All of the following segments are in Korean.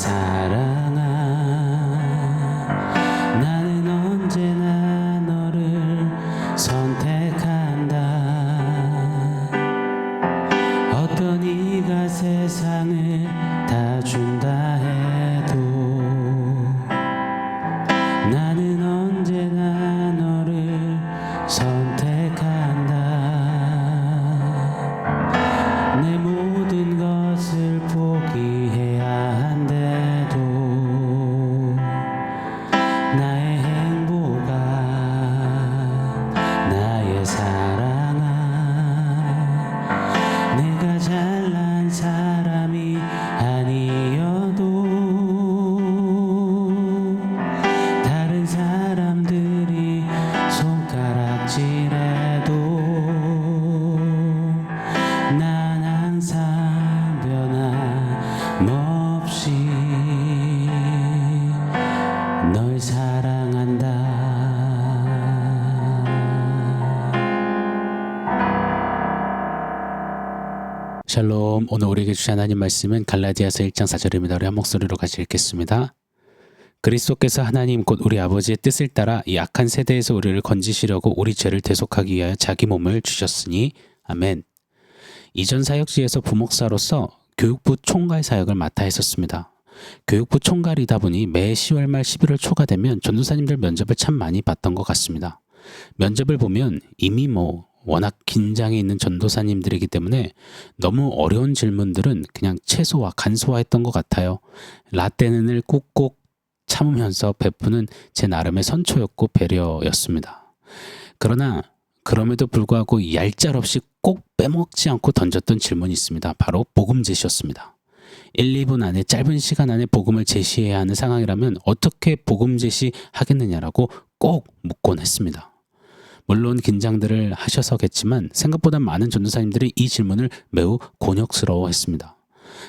사랑아, 나는 언제나 너를 선택한다. 어떤 이가 세상을 다 준다 해도 나는 언제나 너를 선택한다. 내 모든 것을 포기해야 한데도 나의 행복아, 나의 사랑아, 내가 잘난 사람이 아니어도 다른 사람들이 손가락질해도 난 항상 변함없이 널 사랑한다. 샬롬. 오늘 우리에게 주신 하나님 말씀은 갈라디아서 1장 4절입니다. 우리 한 목소리로 같이 읽겠습니다. 그리스도께서 하나님 곧 우리 아버지의 뜻을 따라 이 악한 세대에서 우리를 건지시려고 우리 죄를 대속하기 위하여 자기 몸을 주셨으니 아멘. 이전 사역지에서 부목사로서 교육부 총괄 사역을 맡아 했었습니다. 교육부 총괄이다 보니 매 10월 말 11월 초가 되면 전도사님들 면접을 참 많이 봤던 것 같습니다. 면접을 보면 이미 워낙 긴장해 있는 전도사님들이기 때문에 너무 어려운 질문들은 그냥 최소화, 간소화했던 것 같아요. 라떼는을 꾹꾹 참으면서 베푸는 제 나름의 선초였고 배려였습니다. 그러나 그럼에도 불구하고 얄짤없이 꼭 빼먹지 않고 던졌던 질문이 있습니다. 바로 복음 제시였습니다. 1, 2분 안에 짧은 시간 안에 복음을 제시해야 하는 상황이라면 어떻게 복음 제시하겠느냐라고 꼭 묻곤 했습니다. 물론 긴장들을 하셔서겠지만 생각보다 많은 전도사님들이 이 질문을 매우 곤욕스러워했습니다.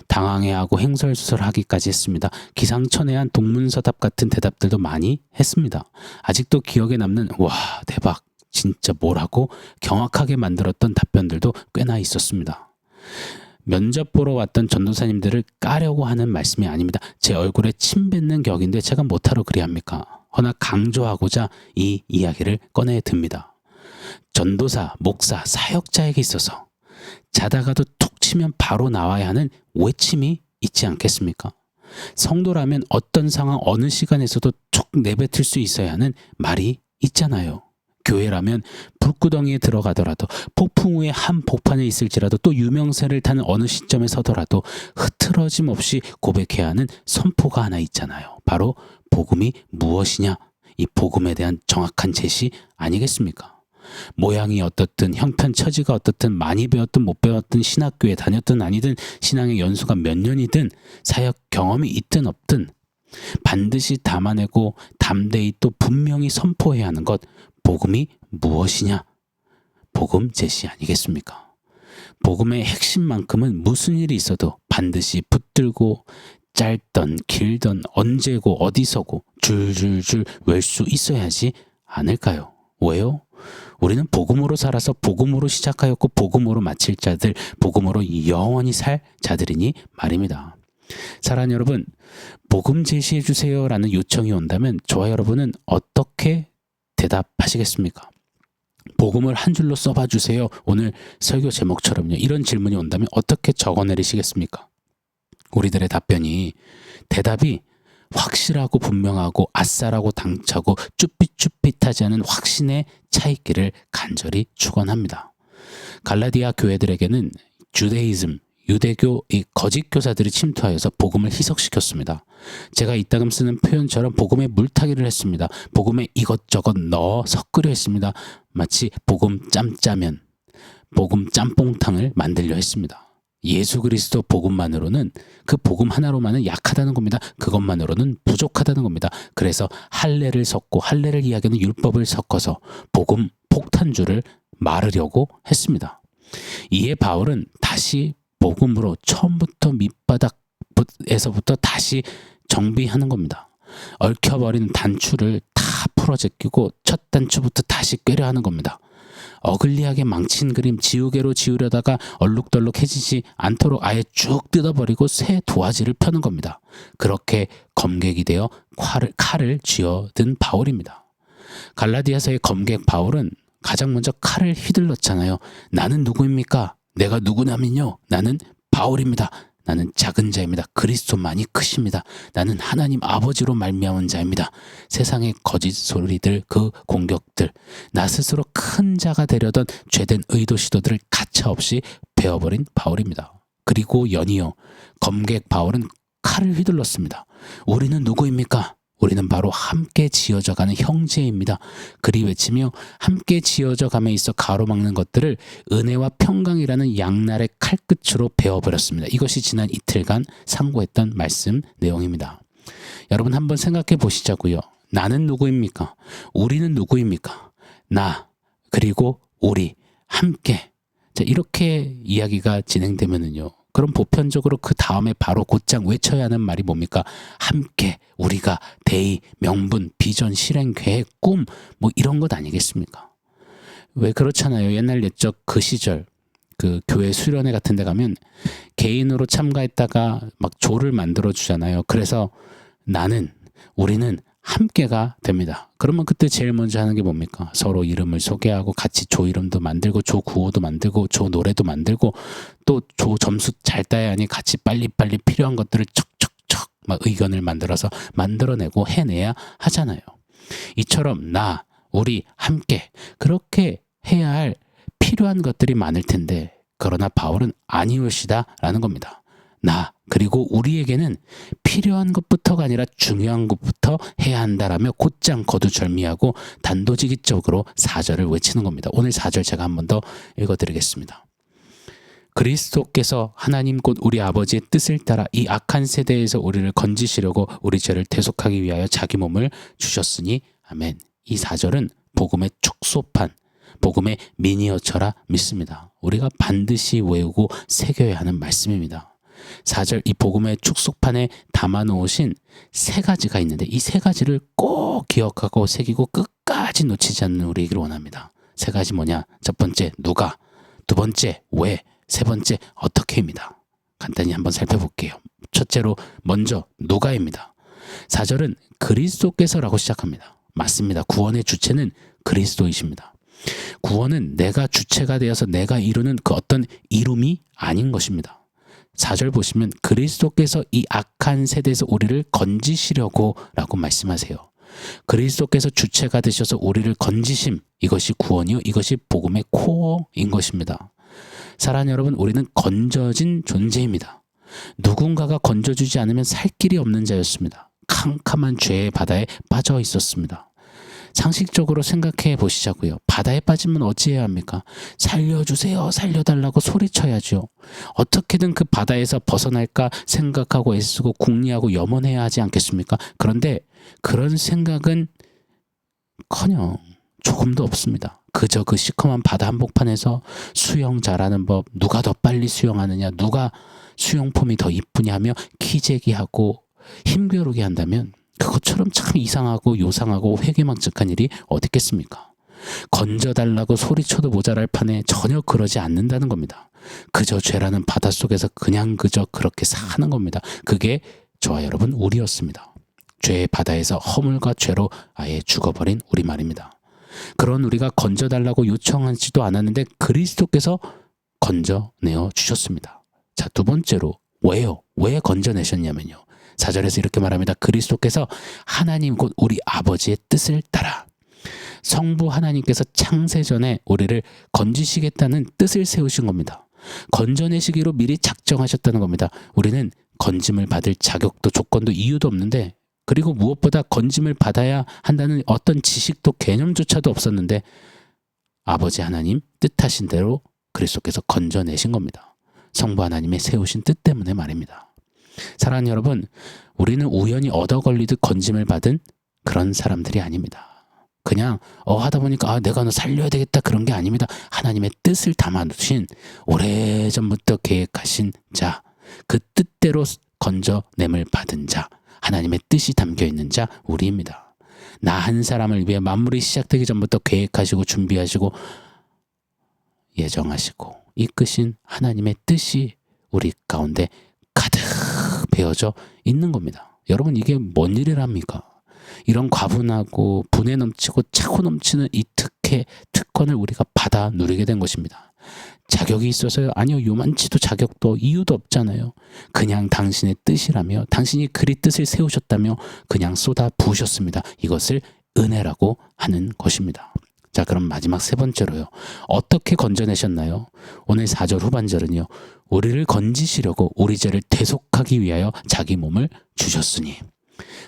당황해하고 횡설수설하기까지 했습니다. 기상천외한 동문서답 같은 대답들도 많이 했습니다. 아직도 기억에 남는 와 대박 진짜 뭐라고 경악하게 만들었던 답변들도 꽤나 있었습니다. 면접 보러 왔던 전도사님들을 까려고 하는 말씀이 아닙니다. 제 얼굴에 침 뱉는 격인데 제가 못하러 그리합니까? 허나 강조하고자 이 이야기를 꺼내 듭니다. 전도사, 목사, 사역자에게 있어서 자다가도 툭 치면 바로 나와야 하는 외침이 있지 않겠습니까? 성도라면 어떤 상황 어느 시간에서도 툭 내뱉을 수 있어야 하는 말이 있잖아요. 교회라면 불구덩이에 들어가더라도 폭풍 후에 한복판에 있을지라도 또 유명세를 타는 어느 시점에 서더라도 흐트러짐 없이 고백해야 하는 선포가 하나 있잖아요. 바로 복음이 무엇이냐? 이 복음에 대한 정확한 제시 아니겠습니까? 모양이 어떻든 형편 처지가 어떻든 많이 배웠든 못 배웠든 신학교에 다녔든 아니든 신앙의 연수가 몇 년이든 사역 경험이 있든 없든 반드시 담아내고 담대히 또 분명히 선포해야 하는 것 복음이 무엇이냐? 복음 제시 아니겠습니까? 복음의 핵심만큼은 무슨 일이 있어도 반드시 붙들고 짧던 길던 언제고 어디서고 줄줄줄 웰 수 있어야지 않을까요? 왜요? 우리는 복음으로 살아서 복음으로 시작하였고 복음으로 마칠 자들, 복음으로 영원히 살 자들이니 말입니다. 사랑하는 여러분, 복음 제시해 주세요 라는 요청이 온다면 저와 여러분은 어떻게 대답하시겠습니까? 복음을 한 줄로 써봐 주세요. 오늘 설교 제목처럼요. 이런 질문이 온다면 어떻게 적어내리시겠습니까? 우리들의 대답이 확실하고 분명하고 아싸라고 당차고 쭈삣쭈삣하지 않은 확신의 차있기를 간절히 축원합니다. 갈라디아 교회들에게는 주데이즘, 유대교 이 거짓 교사들이 침투하여서 복음을 희석시켰습니다. 제가 이따금 쓰는 표현처럼 복음에 물타기를 했습니다. 복음에 이것저것 넣어 섞으려 했습니다. 마치 복음 짬짜면, 복음 짬뽕탕을 만들려 했습니다. 예수 그리스도 복음만으로는 그 복음 하나로만은 약하다는 겁니다. 그것만으로는 부족하다는 겁니다. 그래서 할례를 섞고 할례를 이야기하는 율법을 섞어서 복음 폭탄주를 말으려고 했습니다. 이에 바울은 다시 복음으로 처음부터 밑바닥에서부터 다시 정비하는 겁니다. 얽혀버린 단추를 다 풀어 제끼고 첫 단추부터 다시 꿰려 하는 겁니다. 어글리하게 망친 그림 지우개로 지우려다가 얼룩덜룩해지지 않도록 아예 쭉 뜯어버리고 새 도화지를 펴는 겁니다. 그렇게 검객이 되어 칼을 쥐어든 바울입니다. 갈라디아서의 검객 바울은 가장 먼저 칼을 휘둘렀잖아요. 나는 누구입니까? 내가 누구냐면요. 나는 바울입니다. 나는 작은 자입니다. 그리스도만이 크십니다. 나는 하나님 아버지로 말미암은 자입니다. 세상의 거짓 소리들, 그 공격들, 나 스스로 큰 자가 되려던 죄된 의도 시도들을 가차없이 베어버린 바울입니다. 그리고 연이어 검객 바울은 칼을 휘둘렀습니다. 우리는 누구입니까? 우리는 바로 함께 지어져가는 형제입니다. 그리 외치며 함께 지어져감에 있어 가로막는 것들을 은혜와 평강이라는 양날의 칼끝으로 베어버렸습니다. 이것이 지난 이틀간 상고했던 말씀 내용입니다. 여러분 한번 생각해 보시자고요. 나는 누구입니까? 우리는 누구입니까? 나 그리고 우리 함께. 자, 이렇게 이야기가 진행되면은요. 그럼 보편적으로 그 다음에 바로 곧장 외쳐야 하는 말이 뭡니까? 함께, 우리가, 대의, 명분, 비전, 실행, 계획, 꿈, 뭐 이런 것 아니겠습니까? 왜 그렇잖아요. 옛날 옛적 그 시절 그 교회 수련회 같은 데 가면 개인으로 참가했다가 막 조를 만들어 주잖아요. 그래서 우리는 함께가 됩니다. 그러면 그때 제일 먼저 하는 게 뭡니까? 서로 이름을 소개하고 같이 조 이름도 만들고 조 구호도 만들고 조 노래도 만들고 또 조 점수 잘 따야 하니 같이 빨리빨리 필요한 것들을 척척척 막 의견을 만들어서 만들어내고 해내야 하잖아요. 이처럼 우리 함께 그렇게 해야 할 필요한 것들이 많을 텐데 그러나 바울은 아니올시다라는 겁니다. 그리고 우리에게는 필요한 것부터가 아니라 중요한 것부터 해야 한다라며 곧장 거두절미하고 단도직입적으로 4절을 외치는 겁니다. 오늘 4절 제가 한 번 더 읽어드리겠습니다. 그리스도께서 하나님 곧 우리 아버지의 뜻을 따라 이 악한 세대에서 우리를 건지시려고 우리 죄를 대속하기 위하여 자기 몸을 주셨으니 아멘. 이 4절은 복음의 촉소판, 복음의 미니어처라 믿습니다. 우리가 반드시 외우고 새겨야 하는 말씀입니다. 4절 이 복음의 축소판에 담아놓으신 3가지가 있는데 이 3가지를 꼭 기억하고 새기고 끝까지 놓치지 않는 우리이길 원합니다. 3가지 뭐냐? 첫 번째 누가, 두 번째 왜, 세 번째 어떻게입니다. 간단히 한번 살펴볼게요. 첫째로 먼저 누가입니다. 4절은 그리스도께서라고 시작합니다. 맞습니다. 구원의 주체는 그리스도이십니다. 구원은 내가 주체가 되어서 내가 이루는 그 어떤 이룸이 아닌 것입니다. 4절 보시면 그리스도께서 이 악한 세대에서 우리를 건지시려고 라고 말씀하세요. 그리스도께서 주체가 되셔서 우리를 건지심, 이것이 구원이요, 이것이 복음의 코어인 것입니다. 사랑하는 여러분, 우리는 건져진 존재입니다. 누군가가 건져주지 않으면 살 길이 없는 자였습니다. 캄캄한 죄의 바다에 빠져 있었습니다. 상식적으로 생각해 보시자고요. 바다에 빠지면 어찌해야 합니까? 살려주세요, 살려달라고 소리쳐야죠. 어떻게든 그 바다에서 벗어날까 생각하고 애쓰고 궁리하고 염원해야 하지 않겠습니까? 그런데 그런 생각은 커녕 조금도 없습니다. 그저 그 시커먼 바다 한복판에서 수영 잘하는 법, 누가 더 빨리 수영하느냐, 누가 수영폼이 더 이쁘냐 하며 키재기하고 힘겨루게 한다면 그것처럼 참 이상하고 요상하고 회개망측한 일이 어디 있겠습니까? 건져달라고 소리쳐도 모자랄 판에 전혀 그러지 않는다는 겁니다. 그저 죄라는 바닷속에서 그저 그렇게 사는 겁니다. 그게 저와 여러분 우리였습니다. 죄의 바다에서 허물과 죄로 아예 죽어버린 우리 말입니다. 그런 우리가 건져달라고 요청하지도 않았는데 그리스도께서 건져내어 주셨습니다. 자, 두 번째로 왜요? 왜 건져내셨냐면요. 4절에서 이렇게 말합니다. 그리스도께서 하나님 곧 우리 아버지의 뜻을 따라 성부 하나님께서 창세전에 우리를 건지시겠다는 뜻을 세우신 겁니다. 건져내시기로 미리 작정하셨다는 겁니다. 우리는 건짐을 받을 자격도 조건도 이유도 없는데 그리고 무엇보다 건짐을 받아야 한다는 어떤 지식도 개념조차도 없었는데 아버지 하나님 뜻하신 대로 그리스도께서 건져내신 겁니다. 성부 하나님의 세우신 뜻 때문에 말입니다. 사랑하는 여러분, 우리는 우연히 얻어 걸리듯 건짐을 받은 그런 사람들이 아닙니다. 그냥 하다 보니까 내가 너 살려야 되겠다 그런 게 아닙니다. 하나님의 뜻을 담아두신 오래전부터 계획하신 자, 그 뜻대로 건져냄을 받은 자, 하나님의 뜻이 담겨있는 자 우리입니다. 나 한 사람을 위해 만물이 시작되기 전부터 계획하시고 준비하시고 예정하시고 이끄신 하나님의 뜻이 우리 가운데 가득 배어져 있는 겁니다. 여러분, 이게 뭔 일이랍니까? 이런 과분하고 분에 넘치고 차고 넘치는 이 특권을 우리가 받아 누리게 된 것입니다. 자격이 있어서요? 아니요. 요만치도 자격도 이유도 없잖아요. 그냥 당신의 뜻이라며, 당신이 그리 뜻을 세우셨다며 그냥 쏟아 부으셨습니다. 이것을 은혜라고 하는 것입니다. 자, 그럼 마지막 세 번째로요. 어떻게 건져내셨나요? 오늘 4절 후반절은요. 우리를 건지시려고 우리 죄를 대속하기 위하여 자기 몸을 주셨으니.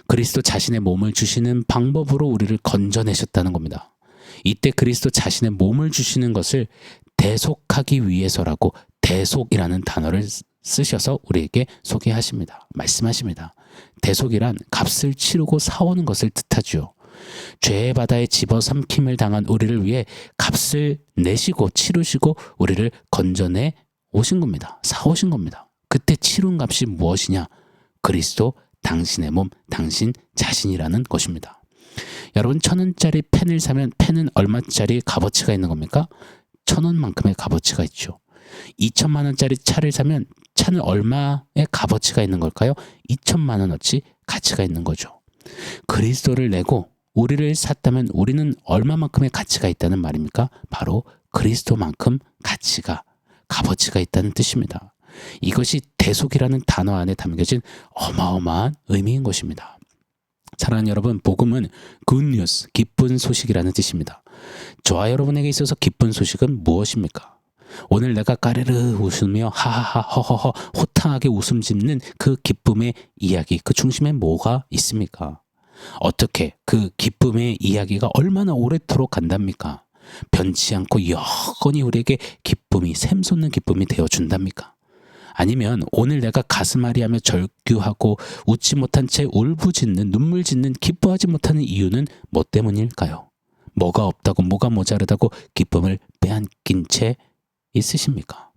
그리스도 자신의 몸을 주시는 방법으로 우리를 건져내셨다는 겁니다. 이때 그리스도 자신의 몸을 주시는 것을 대속하기 위해서라고 대속이라는 단어를 쓰셔서 우리에게 소개하십니다. 말씀하십니다. 대속이란 값을 치르고 사오는 것을 뜻하죠. 죄의 바다에 집어삼킴을 당한 우리를 위해 값을 내시고 치르시고 우리를 건져내 오신 겁니다. 사오신 겁니다. 그때 치른 값이 무엇이냐? 그리스도 당신의 몸, 당신 자신이라는 것입니다. 여러분, 1,000원짜리 펜을 사면 펜은 얼마짜리 값어치가 있는 겁니까? 1,000원만큼의 값어치가 있죠. 2천만 원짜리 차를 사면 차는 얼마의 값어치가 있는 걸까요? 2천만 원어치 가치가 있는 거죠. 그리스도를 내고 우리를 샀다면 우리는 얼마만큼의 가치가 있다는 말입니까? 바로 그리스도만큼 값어치가 있다는 뜻입니다. 이것이 대속이라는 단어 안에 담겨진 어마어마한 의미인 것입니다. 사랑하는 여러분, 복음은 굿뉴스, 기쁜 소식이라는 뜻입니다. 저와 여러분에게 있어서 기쁜 소식은 무엇입니까? 오늘 내가 까르르 웃으며 하하하 허허허 호탕하게 웃음 짓는 그 기쁨의 이야기, 그 중심에 뭐가 있습니까? 어떻게 그 기쁨의 이야기가 얼마나 오래도록 간답니까? 변치 않고 여건히 우리에게 기쁨이, 샘솟는 기쁨이 되어준답니까? 아니면 오늘 내가 가슴앓이하며 절규하고 웃지 못한 채 울부짖는, 눈물 짓는, 기뻐하지 못하는 이유는 뭐 때문일까요? 뭐가 없다고, 뭐가 모자르다고 기쁨을 빼앗긴 채 있으십니까?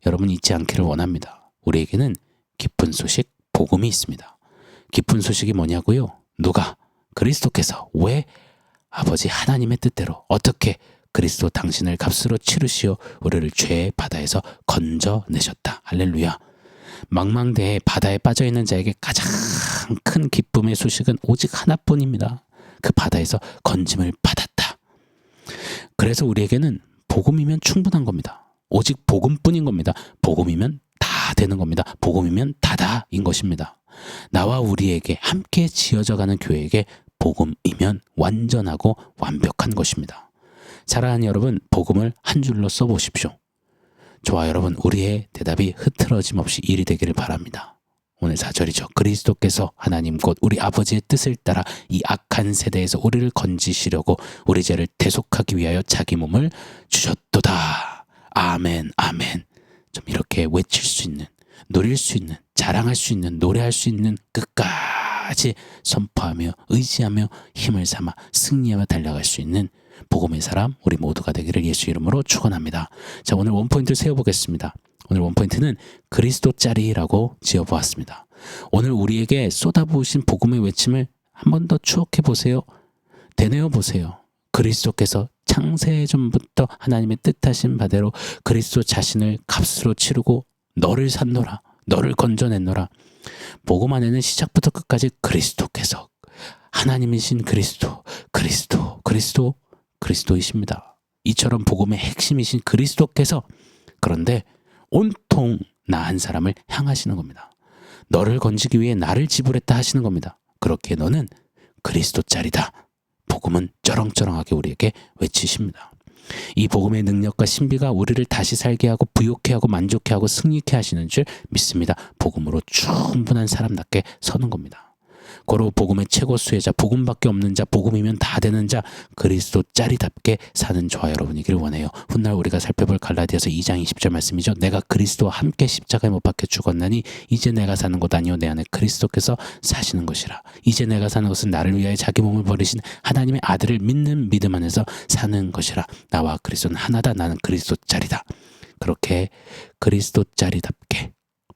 여러분, 잊지 않기를 원합니다. 우리에게는 기쁜 소식, 복음이 있습니다. 기쁜 소식이 뭐냐고요? 누가? 그리스도께서 왜? 아버지 하나님의 뜻대로 어떻게? 그리스도 당신을 값으로 치르시어 우리를 죄의 바다에서 건져내셨다. 할렐루야. 망망대해 바다에 빠져있는 자에게 가장 큰 기쁨의 소식은 오직 하나뿐입니다. 그 바다에서 건짐을 받았다. 그래서 우리에게는 복음이면 충분한 겁니다. 오직 복음뿐인 겁니다. 복음이면 다 되는 겁니다. 복음이면 다다인 것입니다. 나와 우리에게 함께 지어져가는 교회에게 복음이면 완전하고 완벽한 것입니다. 사랑하는 여러분, 복음을 한 줄로 써보십시오. 저와 여러분, 우리의 대답이 흐트러짐 없이 일이 되기를 바랍니다. 오늘 4절이죠. 그리스도께서 하나님 곧 우리 아버지의 뜻을 따라 이 악한 세대에서 우리를 건지시려고 우리 죄를 대속하기 위하여 자기 몸을 주셨도다. 아멘, 아멘. 좀 이렇게 외칠 수 있는, 누릴 수 있는, 자랑할 수 있는, 노래할 수 있는, 끝까지 선포하며 의지하며 힘을 삼아 승리하며 달려갈 수 있는 복음의 사람 우리 모두가 되기를 예수 이름으로 축원합니다. 자, 오늘 원포인트를 세워보겠습니다. 오늘 원포인트는 그리스도짜리라고 지어보았습니다. 오늘 우리에게 쏟아부으신 복음의 외침을 한 번 더 추억해 보세요. 되뇌어 보세요. 그리스도께서 창세 전부터 하나님의 뜻하신 바대로 그리스도 자신을 값으로 치르고 너를 샀노라, 너를 건져냈노라. 복음 안에는 시작부터 끝까지 그리스도께서, 하나님이신 그리스도이십니다. 이처럼 복음의 핵심이신 그리스도께서, 그런데 온통 나 한 사람을 향하시는 겁니다. 너를 건지기 위해 나를 지불했다 하시는 겁니다. 그렇게 너는 그리스도짜리다. 복음은 쩌렁쩌렁하게 우리에게 외치십니다. 이 복음의 능력과 신비가 우리를 다시 살게 하고 부욕해 하고 만족해 하고 승리케 하시는 줄 믿습니다. 복음으로 충분한 사람답게 서는 겁니다. 고로 복음의 최고 수혜자, 복음밖에 없는 자, 복음이면 다 되는 자, 그리스도짜리답게 사는 저와 여러분이기를 원해요. 훗날 우리가 살펴볼 갈라디아서 2장 20절 말씀이죠. 내가 그리스도와 함께 십자가에 못 박혀 죽었나니 이제 내가 사는 것 아니요 내 안에 그리스도께서 사시는 것이라. 이제 내가 사는 것은 나를 위하여 자기 몸을 버리신 하나님의 아들을 믿는 믿음 안에서 사는 것이라. 나와 그리스도는 하나다. 나는 그리스도짜리다. 그렇게 그리스도짜리답게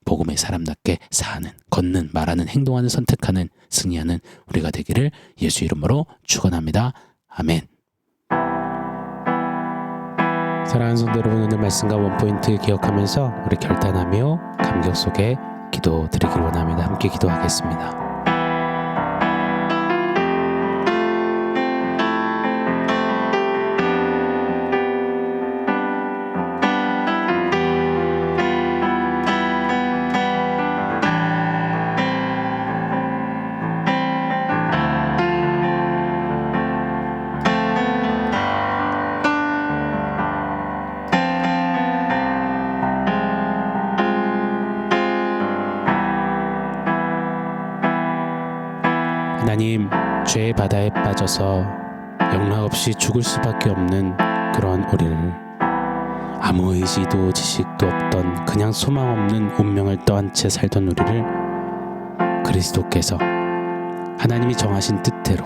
복음의 사람답게 사는, 걷는, 말하는, 행동하는, 선택하는, 승리하는 우리가 되기를 예수 이름으로 축원합니다. 아멘. 사랑하는 성도 여러분, 오늘 말씀과 원포인트 기억하면서 우리 결단하며 감격 속에 기도 드리기를 원합니다. 함께 기도하겠습니다. 하나님, 죄의 바다에 빠져서 영락없이 죽을 수밖에 없는 그런 우리를, 아무 의지도 지식도 없던 그냥 소망 없는 운명을 떠안 채 살던 우리를 그리스도께서 하나님이 정하신 뜻대로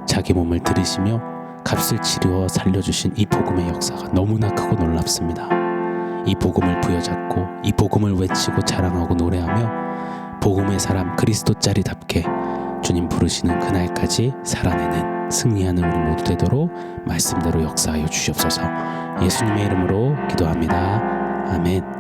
자기 몸을 들이시며 값을 치루어 살려주신 이 복음의 역사가 너무나 크고 놀랍습니다. 이 복음을 부여잡고 이 복음을 외치고 자랑하고 노래하며 복음의 사람 그리스도짜리답게 주님 부르시는 그날까지 살아내는, 승리하는 우리 모두 되도록 말씀대로 역사하여 주시옵소서. 예수님의 이름으로 기도합니다. 아멘.